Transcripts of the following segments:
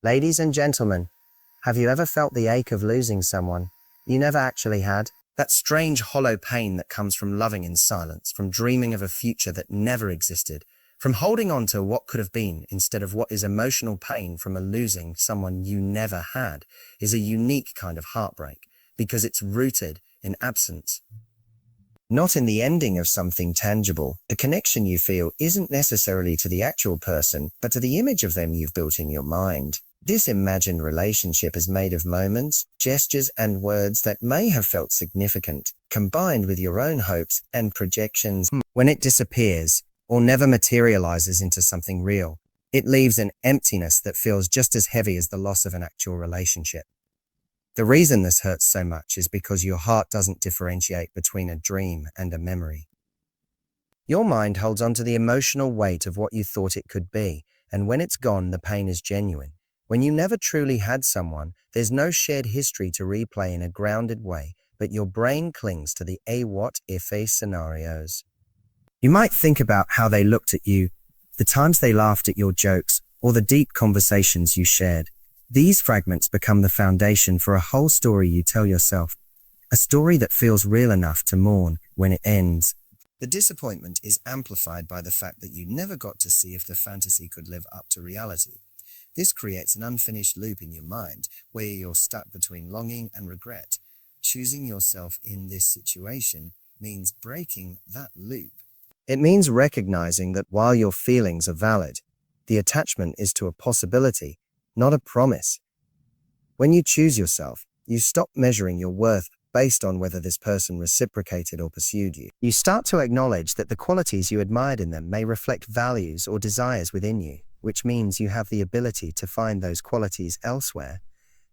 Ladies and gentlemen, have you ever felt the ache of losing someone you never actually had? That strange hollow pain that comes from loving in silence, from dreaming of a future that never existed, from holding on to what could have been instead of what is emotional pain from a losing someone you never had, is a unique kind of heartbreak because it's rooted in absence. Not in the ending of something tangible. The connection you feel isn't necessarily to the actual person, but to the image of them you've built in your mind. This imagined relationship is made of moments, gestures, and words that may have felt significant, combined with your own hopes and projections. When it disappears, or never materializes into something real, it leaves an emptiness that feels just as heavy as the loss of an actual relationship. The reason this hurts so much is because your heart doesn't differentiate between a dream and a memory. Your mind holds on to the emotional weight of what you thought it could be, and when it's gone, the pain is genuine. When you never truly had someone, there's no shared history to replay in a grounded way, but your brain clings to the what-if scenarios. You might think about how they looked at you, the times they laughed at your jokes, or the deep conversations you shared. These fragments become the foundation for a whole story you tell yourself, a story that feels real enough to mourn when it ends. The disappointment is amplified by the fact that you never got to see if the fantasy could live up to reality. This creates an unfinished loop in your mind where you're stuck between longing and regret. Choosing yourself in this situation means breaking that loop. It means recognizing that while your feelings are valid, the attachment is to a possibility, not a promise. When you choose yourself, you stop measuring your worth based on whether this person reciprocated or pursued you. You start to acknowledge that the qualities you admired in them may reflect values or desires within you, which means you have the ability to find those qualities elsewhere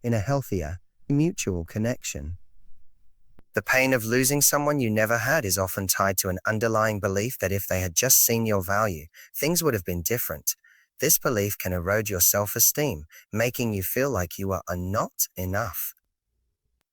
in a healthier, mutual connection. The pain of losing someone you never had is often tied to an underlying belief that if they had just seen your value, things would have been different. This belief can erode your self-esteem, making you feel like you are not enough.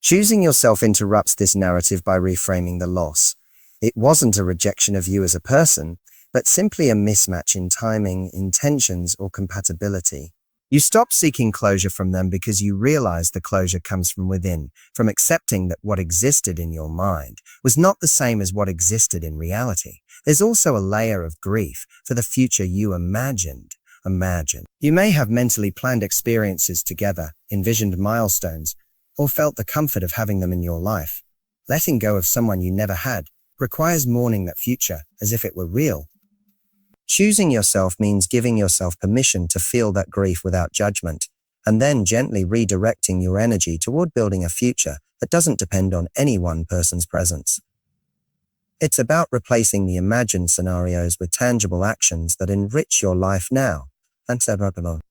Choosing yourself interrupts this narrative by reframing the loss. It wasn't a rejection of you as a person, but simply a mismatch in timing, intentions, or compatibility. You stop seeking closure from them because you realize the closure comes from within, from accepting that what existed in your mind was not the same as what existed in reality. There's also a layer of grief for the future you imagined. You may have mentally planned experiences together, envisioned milestones, or felt the comfort of having them in your life. Letting go of someone you never had requires mourning that future as if it were real. Choosing yourself means giving yourself permission to feel that grief without judgment, and then gently redirecting your energy toward building a future that doesn't depend on any one person's presence. It's about replacing the imagined scenarios with tangible actions that enrich your life now.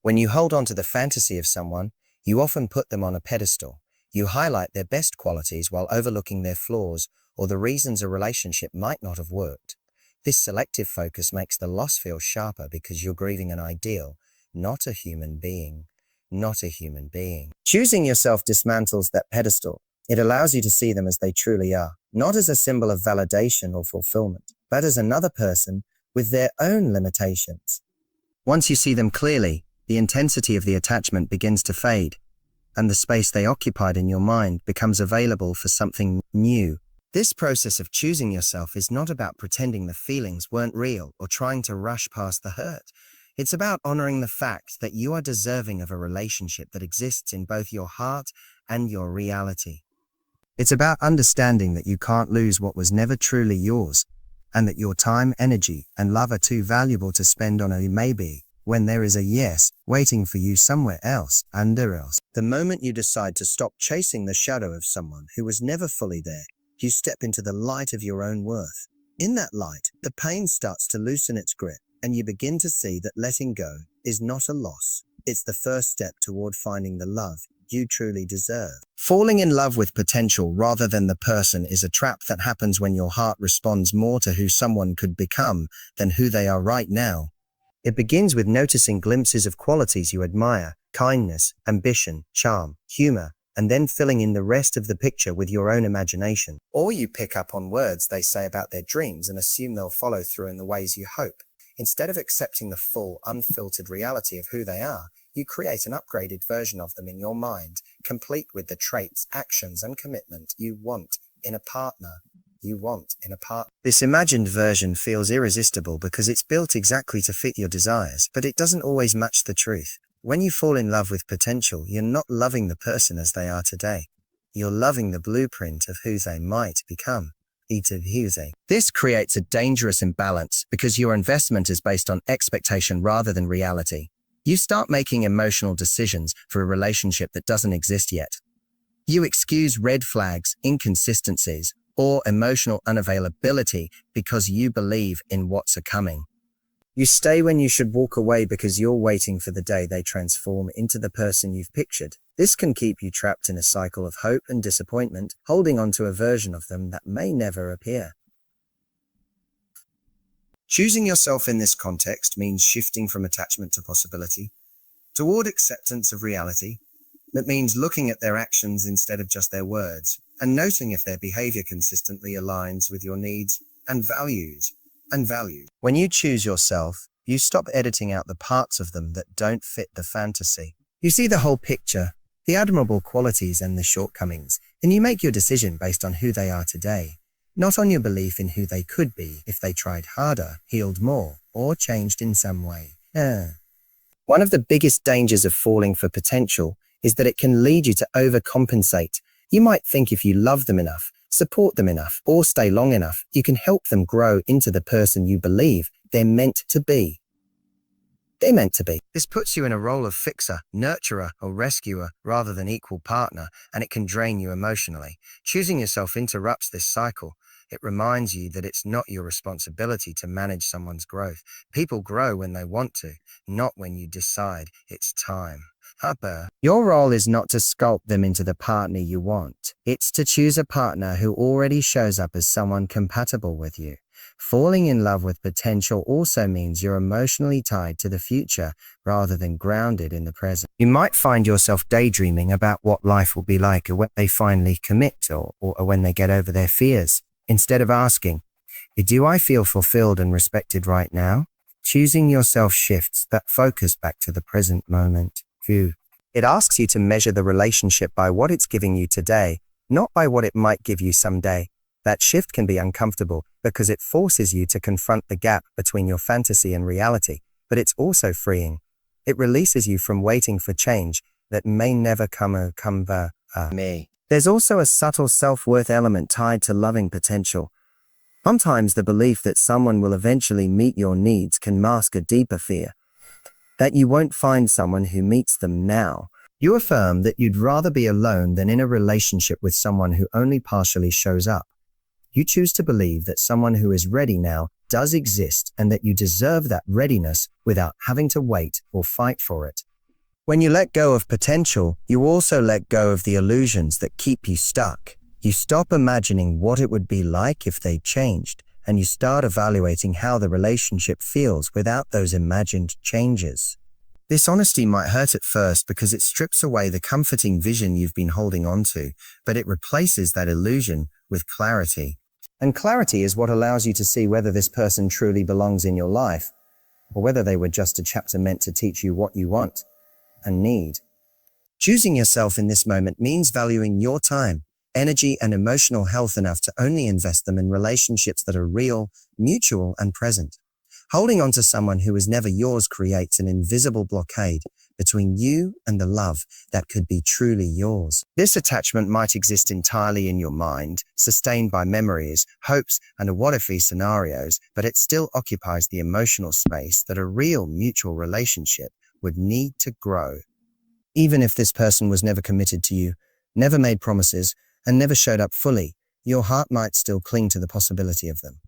When you hold on to the fantasy of someone, you often put them on a pedestal. You highlight their best qualities while overlooking their flaws or the reasons a relationship might not have worked. This selective focus makes the loss feel sharper because you're grieving an ideal, not a human being. Choosing yourself dismantles that pedestal. It allows you to see them as they truly are, not as a symbol of validation or fulfillment, but as another person with their own limitations. Once you see them clearly, the intensity of the attachment begins to fade, and the space they occupied in your mind becomes available for something new. This process of choosing yourself is not about pretending the feelings weren't real or trying to rush past the hurt. It's about honoring the fact that you are deserving of a relationship that exists in both your heart and your reality. It's about understanding that you can't lose what was never truly yours, and that your time, energy, and love are too valuable to spend on a maybe when there is a yes waiting for you somewhere else. The moment you decide to stop chasing the shadow of someone who was never fully there, you step into the light of your own worth. In that light, the pain starts to loosen its grip, and you begin to see that letting go is not a loss. It's the first step toward finding the love you truly deserve. Falling in love with potential rather than the person is a trap that happens when your heart responds more to who someone could become than who they are right now. It begins with noticing glimpses of qualities you admire: kindness, ambition, charm, humor, and then filling in the rest of the picture with your own imagination. Or you pick up on words they say about their dreams and assume they'll follow through in the ways you hope. Instead of accepting the full, unfiltered reality of who they are, You create an upgraded version of them in your mind, complete with the traits, actions, and commitment you want in a partner. This imagined version feels irresistible because it's built exactly to fit your desires, but it doesn't always match the truth. When you fall in love with potential, you're not loving the person as they are today. You're loving the blueprint of who they might become. This creates a dangerous imbalance because your investment is based on expectation rather than reality. You start making emotional decisions for a relationship that doesn't exist yet. You excuse red flags, inconsistencies, or emotional unavailability because you believe in what's coming. You stay when you should walk away because you're waiting for the day they transform into the person you've pictured. This can keep you trapped in a cycle of hope and disappointment, holding on to a version of them that may never appear. Choosing yourself in this context means shifting from attachment to possibility toward acceptance of reality. That means looking at their actions instead of just their words, and noting if their behavior consistently aligns with your needs and values. When you choose yourself, you stop editing out the parts of them that don't fit the fantasy. You see the whole picture, the admirable qualities and the shortcomings, and you make your decision based on who they are today, not on your belief in who they could be if they tried harder, healed more, or changed in some way. One of the biggest dangers of falling for potential is that it can lead you to overcompensate. You might think if you love them enough, support them enough, or stay long enough, you can help them grow into the person you believe they're meant to be. This puts you in a role of fixer, nurturer, or rescuer rather than equal partner, and it can drain you emotionally. Choosing yourself interrupts this cycle. It reminds you that it's not your responsibility to manage someone's growth. People grow when they want to, not when you decide it's time. Your role is not to sculpt them into the partner you want. It's to choose a partner who already shows up as someone compatible with you. Falling in love with potential also means you're emotionally tied to the future rather than grounded in the present. You might find yourself daydreaming about what life will be like when they finally commit or when they get over their fears, instead of asking, do I feel fulfilled and respected right now? Choosing yourself shifts that focus back to the present moment. It asks you to measure the relationship by what it's giving you today, not by what it might give you someday. That shift can be uncomfortable because it forces you to confront the gap between your fantasy and reality, but it's also freeing. It releases you from waiting for change that may never come. There's also a subtle self-worth element tied to loving potential. Sometimes the belief that someone will eventually meet your needs can mask a deeper fear, that you won't find someone who meets them now. You affirm that you'd rather be alone than in a relationship with someone who only partially shows up. You choose to believe that someone who is ready now does exist and that you deserve that readiness without having to wait or fight for it. When you let go of potential, you also let go of the illusions that keep you stuck. You stop imagining what it would be like if they changed, and you start evaluating how the relationship feels without those imagined changes. This honesty might hurt at first because it strips away the comforting vision you've been holding on to, but it replaces that illusion with clarity. And clarity is what allows you to see whether this person truly belongs in your life, or whether they were just a chapter meant to teach you what you want and need. Choosing yourself in this moment means valuing your time, energy, and emotional health enough to only invest them in relationships that are real, mutual, and present. Holding on to someone who is never yours creates an invisible blockade between you and the love that could be truly yours. This attachment might exist entirely in your mind, sustained by memories, hopes, and what-if scenarios, but it still occupies the emotional space that a real mutual relationship would need to grow. Even if this person was never committed to you, never made promises, and never showed up fully, your heart might still cling to the possibility of them.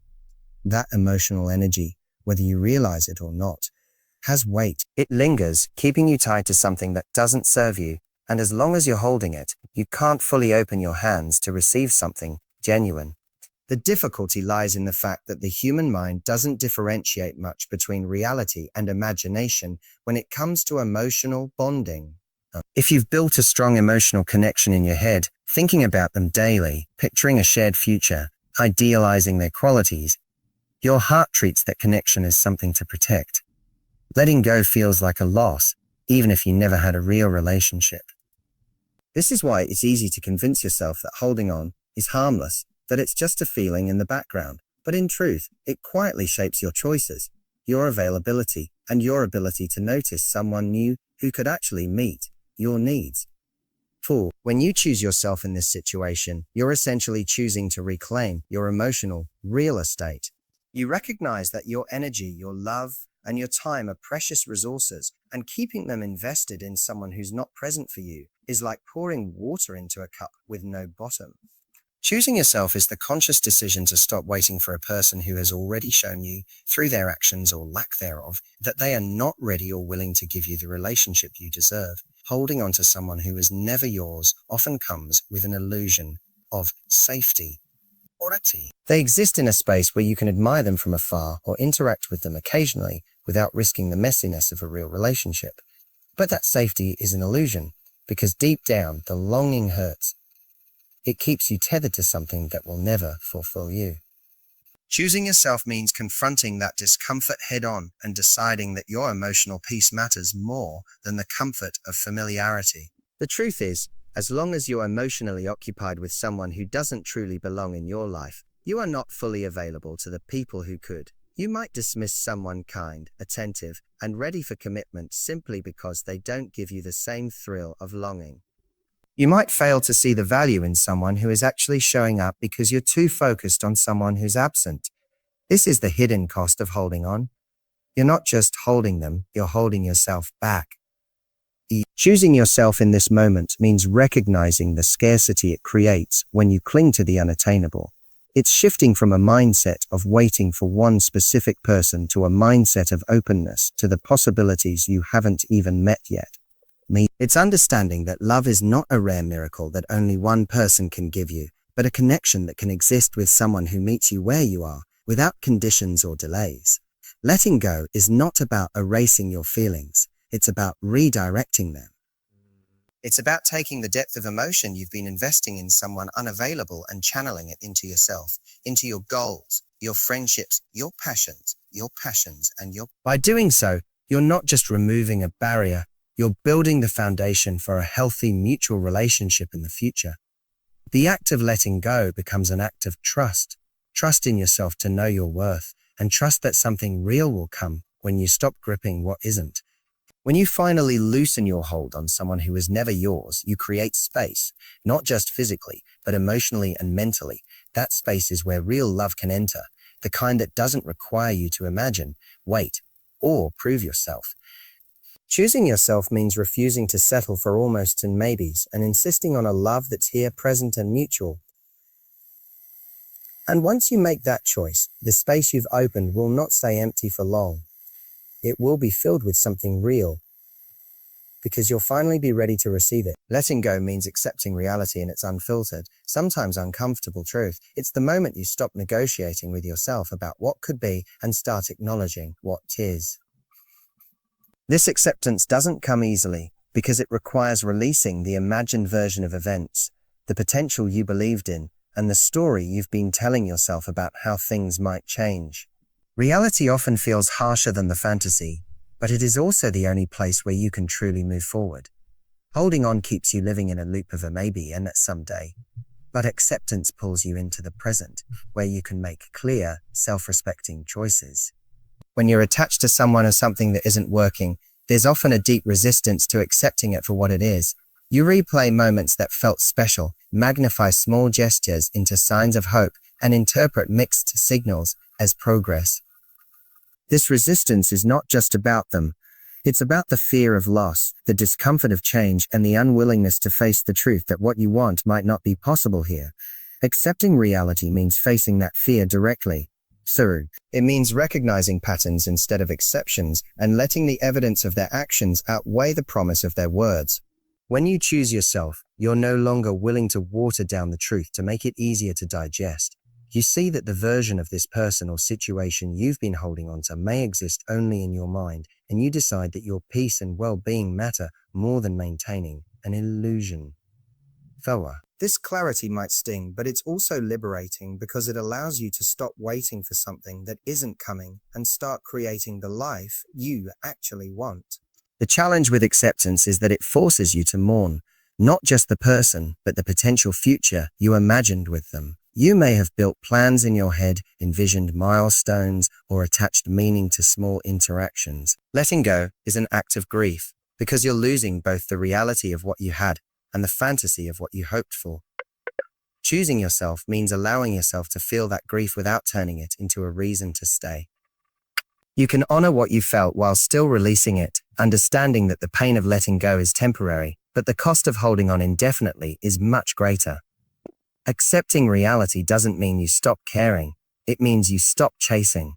That emotional energy, whether you realize it or not, has weight. It lingers, keeping you tied to something that doesn't serve you, and as long as you're holding it, you can't fully open your hands to receive something genuine. The difficulty lies in the fact that the human mind doesn't differentiate much between reality and imagination when it comes to emotional bonding. If you've built a strong emotional connection in your head, thinking about them daily, picturing a shared future, idealizing their qualities, your heart treats that connection as something to protect. Letting go feels like a loss, even if you never had a real relationship. This is why it's easy to convince yourself that holding on is harmless, that it's just a feeling in the background. But in truth, it quietly shapes your choices, your availability, and your ability to notice someone new who could actually meet your needs. 4. When you choose yourself in this situation, you're essentially choosing to reclaim your emotional real estate. You recognize that your energy, your love, and your time are precious resources, and keeping them invested in someone who's not present for you is like pouring water into a cup with no bottom. Choosing yourself is the conscious decision to stop waiting for a person who has already shown you, through their actions or lack thereof, that they are not ready or willing to give you the relationship you deserve. Holding on to someone who is never yours often comes with an illusion of safety. They exist in a space where you can admire them from afar or interact with them occasionally without risking the messiness of a real relationship. But that safety is an illusion, because deep down, the longing hurts. It keeps you tethered to something that will never fulfill you. Choosing yourself means confronting that discomfort head-on and deciding that your emotional peace matters more than the comfort of familiarity. The truth is, as long as you're emotionally occupied with someone who doesn't truly belong in your life, you are not fully available to the people who could. You might dismiss someone kind, attentive, and ready for commitment simply because they don't give you the same thrill of longing. You might fail to see the value in someone who is actually showing up because you're too focused on someone who's absent. This is the hidden cost of holding on. You're not just holding them, you're holding yourself back. Choosing yourself in this moment means recognizing the scarcity it creates when you cling to the unattainable. It's shifting from a mindset of waiting for one specific person to a mindset of openness to the possibilities you haven't even met yet. It's understanding that love is not a rare miracle that only one person can give you, but a connection that can exist with someone who meets you where you are, without conditions or delays. Letting go is not about erasing your feelings, it's about redirecting them. It's about taking the depth of emotion you've been investing in someone unavailable and channeling it into yourself, into your goals, your friendships, your passions, and your... By doing so, you're not just removing a barrier, you're building the foundation for a healthy mutual relationship in the future. The act of letting go becomes an act of trust. Trust in yourself to know your worth, and trust that something real will come when you stop gripping what isn't. When you finally loosen your hold on someone who is never yours, you create space, not just physically, but emotionally and mentally. That space is where real love can enter, the kind that doesn't require you to imagine, wait, or prove yourself. Choosing yourself means refusing to settle for almosts and maybes and insisting on a love that's here, present, and mutual. And once you make that choice, the space you've opened will not stay empty for long. It will be filled with something real, because you'll finally be ready to receive it. Letting go means accepting reality in its unfiltered, sometimes uncomfortable truth. It's the moment you stop negotiating with yourself about what could be and start acknowledging what is. This acceptance doesn't come easily, because it requires releasing the imagined version of events, the potential you believed in, and the story you've been telling yourself about how things might change. Reality often feels harsher than the fantasy, but it is also the only place where you can truly move forward. Holding on keeps you living in a loop of a maybe and a someday, but acceptance pulls you into the present, where you can make clear, self-respecting choices. When you're attached to someone or something that isn't working, there's often a deep resistance to accepting it for what it is. You replay moments that felt special, magnify small gestures into signs of hope, and interpret mixed signals as progress. This resistance is not just about them. It's about the fear of loss, the discomfort of change, and the unwillingness to face the truth that what you want might not be possible here. Accepting reality means facing that fear directly. Through. It means recognizing patterns instead of exceptions and letting the evidence of their actions outweigh the promise of their words. When you choose yourself, you're no longer willing to water down the truth to make it easier to digest. You see that the version of this person or situation you've been holding on to may exist only in your mind, and you decide that your peace and well-being matter more than maintaining an illusion. Fawa. This clarity might sting, but it's also liberating because it allows you to stop waiting for something that isn't coming and start creating the life you actually want. The challenge with acceptance is that it forces you to mourn, not just the person, but the potential future you imagined with them. You may have built plans in your head, envisioned milestones, or attached meaning to small interactions. Letting go is an act of grief, because you're losing both the reality of what you had and the fantasy of what you hoped for. Choosing yourself means allowing yourself to feel that grief without turning it into a reason to stay. You can honor what you felt while still releasing it, understanding that the pain of letting go is temporary, but the cost of holding on indefinitely is much greater. Accepting reality doesn't mean you stop caring. It means you stop chasing.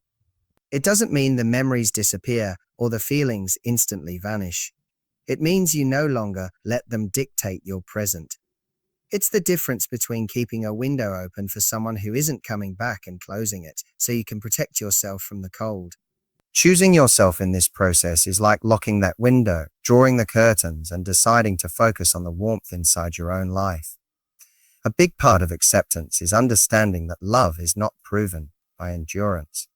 It doesn't mean the memories disappear or the feelings instantly vanish. It means you no longer let them dictate your present. It's the difference between keeping a window open for someone who isn't coming back and closing it so you can protect yourself from the cold. Choosing yourself in this process is like locking that window, drawing the curtains, and deciding to focus on the warmth inside your own life. A big part of acceptance is understanding that love is not proven by endurance.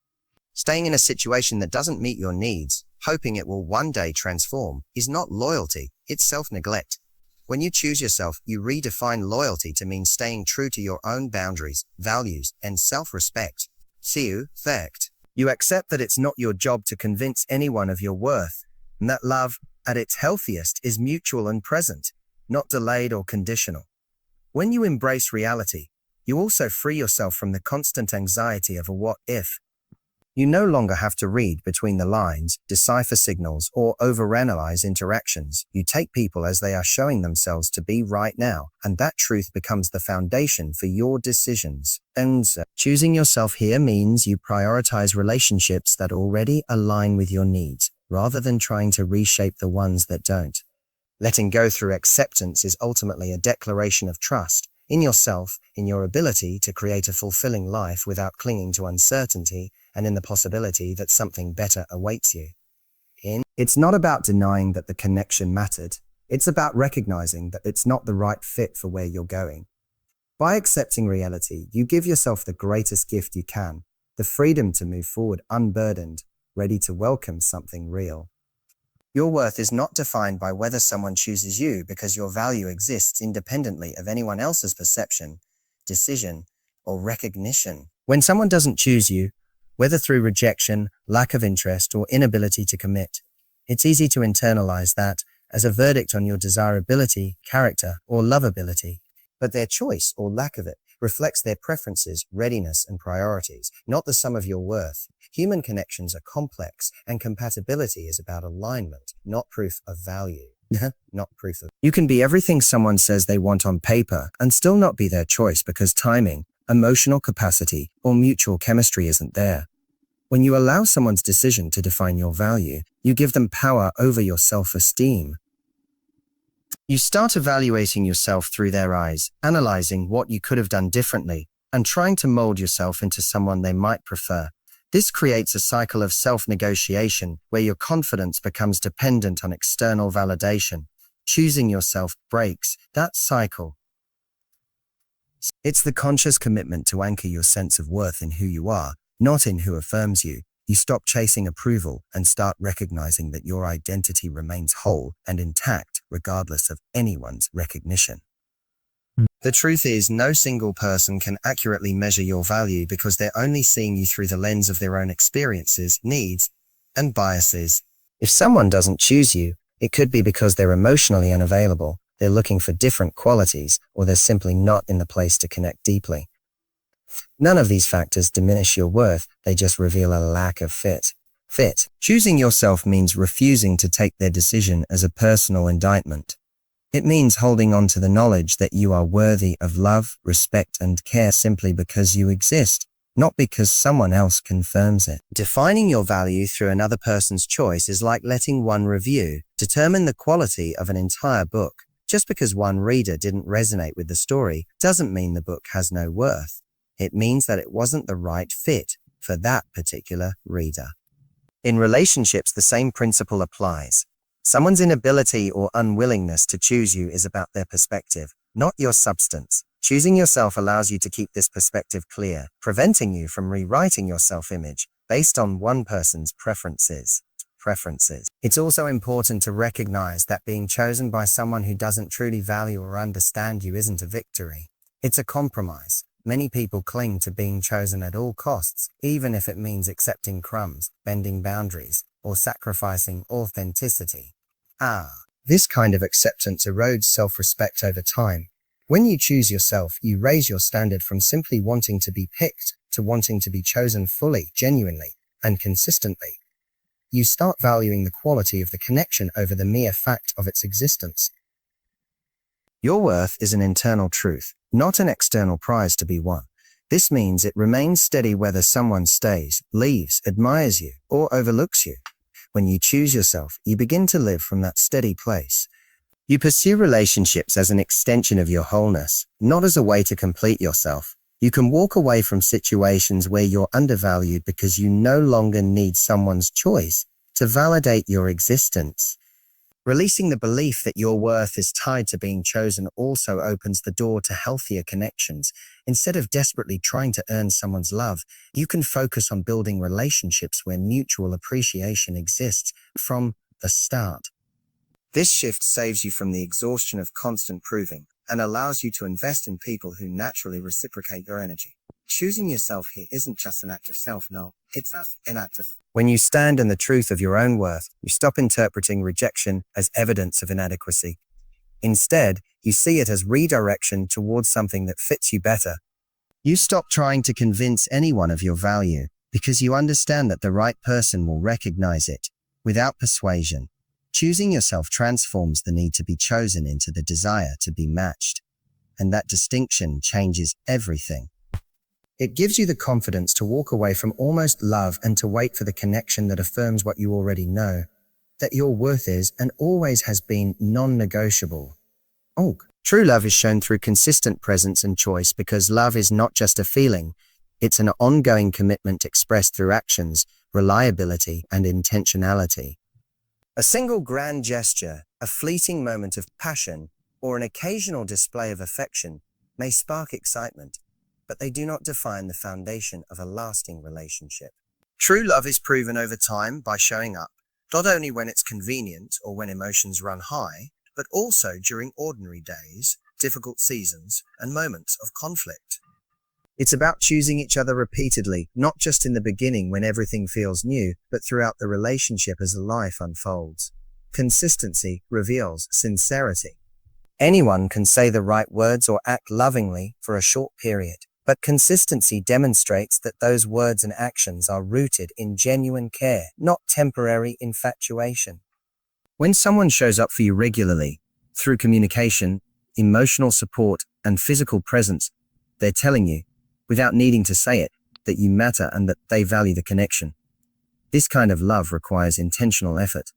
Staying in a situation that doesn't meet your needs, hoping it will one day transform, is not loyalty, it's self-neglect. When you choose yourself, you redefine loyalty to mean staying true to your own boundaries, values, and self-respect. You accept that it's not your job to convince anyone of your worth, and that love, at its healthiest, is mutual and present, not delayed or conditional. When you embrace reality, you also free yourself from the constant anxiety of a what if. You no longer have to read between the lines, decipher signals, or overanalyze interactions. You take people as they are showing themselves to be right now, and that truth becomes the foundation for your decisions. And choosing yourself here means you prioritize relationships that already align with your needs, rather than trying to reshape the ones that don't. Letting go through acceptance is ultimately a declaration of trust in yourself, in your ability to create a fulfilling life without clinging to uncertainty, and in the possibility that something better awaits you. It's not about denying that the connection mattered. It's about recognizing that it's not the right fit for where you're going. By accepting reality, you give yourself the greatest gift you can, the freedom to move forward unburdened, ready to welcome something real. Your worth is not defined by whether someone chooses you, because your value exists independently of anyone else's perception, decision, or recognition. When someone doesn't choose you, whether through rejection, lack of interest, or inability to commit, it's easy to internalize that as a verdict on your desirability, character, or lovability. But their choice, or lack of it, reflects their preferences, readiness, and priorities, not the sum of your worth. Human connections are complex, and compatibility is about alignment, not proof of value. You can be everything someone says they want on paper and still not be their choice because timing, emotional capacity, or mutual chemistry isn't there. When you allow someone's decision to define your value, you give them power over your self-esteem. You start evaluating yourself through their eyes, analyzing what you could have done differently, and trying to mold yourself into someone they might prefer. This creates a cycle of self-negotiation where your confidence becomes dependent on external validation. Choosing yourself breaks that cycle. It's the conscious commitment to anchor your sense of worth in who you are, not in who affirms you. You stop chasing approval and start recognizing that your identity remains whole and intact regardless of anyone's recognition. The truth is, no single person can accurately measure your value because they're only seeing you through the lens of their own experiences, needs, and biases. If someone doesn't choose you, it could be because they're emotionally unavailable, they're looking for different qualities, or they're simply not in the place to connect deeply. None of these factors diminish your worth, they just reveal a lack of fit. Choosing yourself means refusing to take their decision as a personal indictment. It means holding on to the knowledge that you are worthy of love, respect, and care simply because you exist, not because someone else confirms it. Defining your value through another person's choice is like letting one review determine the quality of an entire book. Just because one reader didn't resonate with the story doesn't mean the book has no worth. It means that it wasn't the right fit for that particular reader. In relationships, the same principle applies. Someone's inability or unwillingness to choose you is about their perspective, not your substance. Choosing yourself allows you to keep this perspective clear, preventing you from rewriting your self-image based on one person's preferences. preferences. It's also important to recognize that being chosen by someone who doesn't truly value or understand you isn't a victory. It's a compromise. Many people cling to being chosen at all costs, even if it means accepting crumbs, bending boundaries, or sacrificing authenticity. This kind of acceptance erodes self-respect over time. When you choose yourself, you raise your standard from simply wanting to be picked to wanting to be chosen fully, genuinely, and consistently. You start valuing the quality of the connection over the mere fact of its existence. Your worth is an internal truth, not an external prize to be won. This means it remains steady whether someone stays, leaves, admires you, or overlooks you. When you choose yourself, you begin to live from that steady place. You pursue relationships as an extension of your wholeness, not as a way to complete yourself. You can walk away from situations where you're undervalued because you no longer need someone's choice to validate your existence. Releasing the belief that your worth is tied to being chosen also opens the door to healthier connections. Instead of desperately trying to earn someone's love, you can focus on building relationships where mutual appreciation exists from the start. This shift saves you from the exhaustion of constant proving and allows you to invest in people who naturally reciprocate your energy. Choosing yourself here isn't just an act of self-no, it's an act of... When you stand in the truth of your own worth, you stop interpreting rejection as evidence of inadequacy. Instead, you see it as redirection towards something that fits you better. You stop trying to convince anyone of your value because you understand that the right person will recognize it without persuasion. Choosing yourself transforms the need to be chosen into the desire to be matched, and that distinction changes everything. It gives you the confidence to walk away from almost love and to wait for the connection that affirms what you already know, that your worth is and always has been non-negotiable. True love is shown through consistent presence and choice because love is not just a feeling, it's an ongoing commitment expressed through actions, reliability, and intentionality. A single grand gesture, a fleeting moment of passion, or an occasional display of affection may spark excitement, but they do not define the foundation of a lasting relationship. True love is proven over time by showing up, not only when it's convenient or when emotions run high, but also during ordinary days, difficult seasons, and moments of conflict. It's about choosing each other repeatedly, not just in the beginning when everything feels new, but throughout the relationship as life unfolds. Consistency reveals sincerity. Anyone can say the right words or act lovingly for a short period, but consistency demonstrates that those words and actions are rooted in genuine care, not temporary infatuation. When someone shows up for you regularly, through communication, emotional support, and physical presence, they're telling you, without needing to say it, that you matter and that they value the connection. This kind of love requires intentional effort.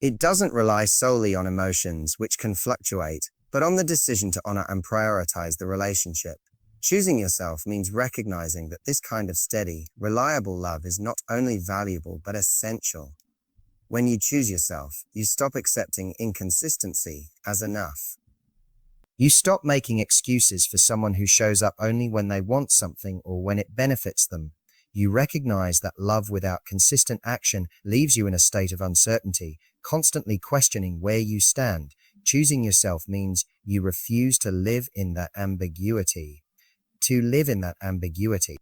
It doesn't rely solely on emotions, which can fluctuate, but on the decision to honor and prioritize the relationship. Choosing yourself means recognizing that this kind of steady, reliable love is not only valuable but essential. When you choose yourself, you stop accepting inconsistency as enough. You stop making excuses for someone who shows up only when they want something or when it benefits them. You recognize that love without consistent action leaves you in a state of uncertainty, constantly questioning where you stand. Choosing yourself means you refuse to live in that ambiguity.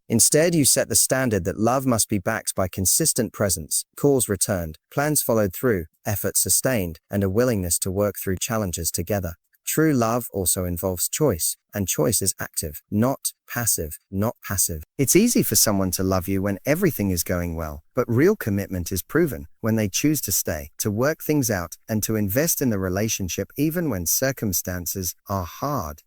Instead, you set the standard that love must be backed by consistent presence, calls returned, plans followed through, effort sustained, and a willingness to work through challenges together. True love also involves choice, and choice is active, not passive. It's easy for someone to love you when everything is going well, but real commitment is proven when they choose to stay, to work things out, and to invest in the relationship even when circumstances are hard.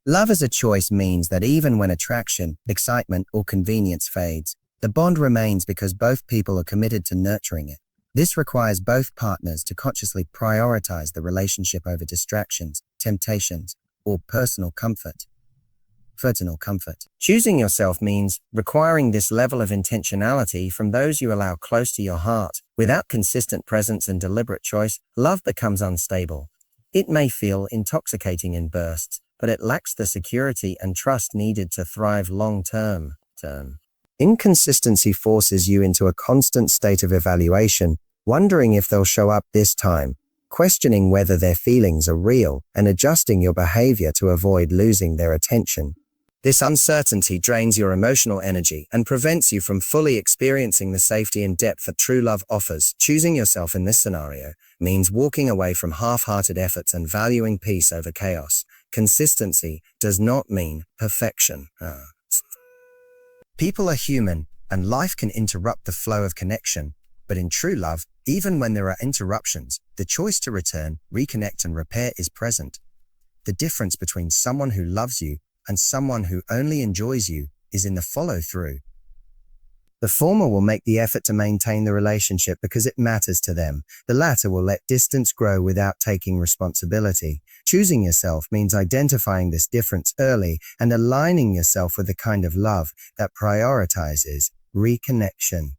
Love as a choice means that even when attraction, excitement, or convenience fades, the bond remains because both people are committed to nurturing it. This requires both partners to consciously prioritize the relationship over distractions, temptations, or personal comfort. Choosing yourself means requiring this level of intentionality from those you allow close to your heart. Without consistent presence and deliberate choice, love becomes unstable. It may feel intoxicating in bursts, but it lacks the security and trust needed to thrive long-term. Inconsistency forces you into a constant state of evaluation, wondering if they'll show up this time, questioning whether their feelings are real, and adjusting your behavior to avoid losing their attention. This uncertainty drains your emotional energy and prevents you from fully experiencing the safety and depth that true love offers. Choosing yourself in this scenario means walking away from half-hearted efforts and valuing peace over chaos. Consistency does not mean perfection. People are human, and life can interrupt the flow of connection. But in true love, even when there are interruptions, the choice to return, reconnect, and repair is present. The difference between someone who loves you and someone who only enjoys you is in the follow-through. The former will make the effort to maintain the relationship because it matters to them. The latter will let distance grow without taking responsibility. Choosing yourself means identifying this difference early and aligning yourself with the kind of love that prioritizes reconnection.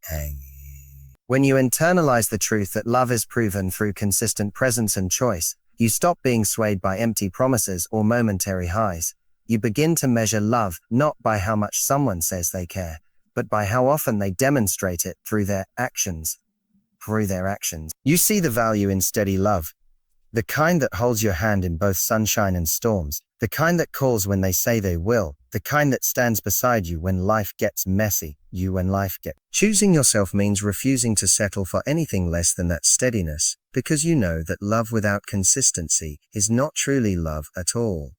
When you internalize the truth that love is proven through consistent presence and choice, you stop being swayed by empty promises or momentary highs. You begin to measure love not by how much someone says they care, but by how often they demonstrate it through their actions. You see the value in steady love, the kind that holds your hand in both sunshine and storms, the kind that calls when they say they will, the kind that stands beside you when life gets messy, Choosing yourself means refusing to settle for anything less than that steadiness, because you know that love without consistency is not truly love at all.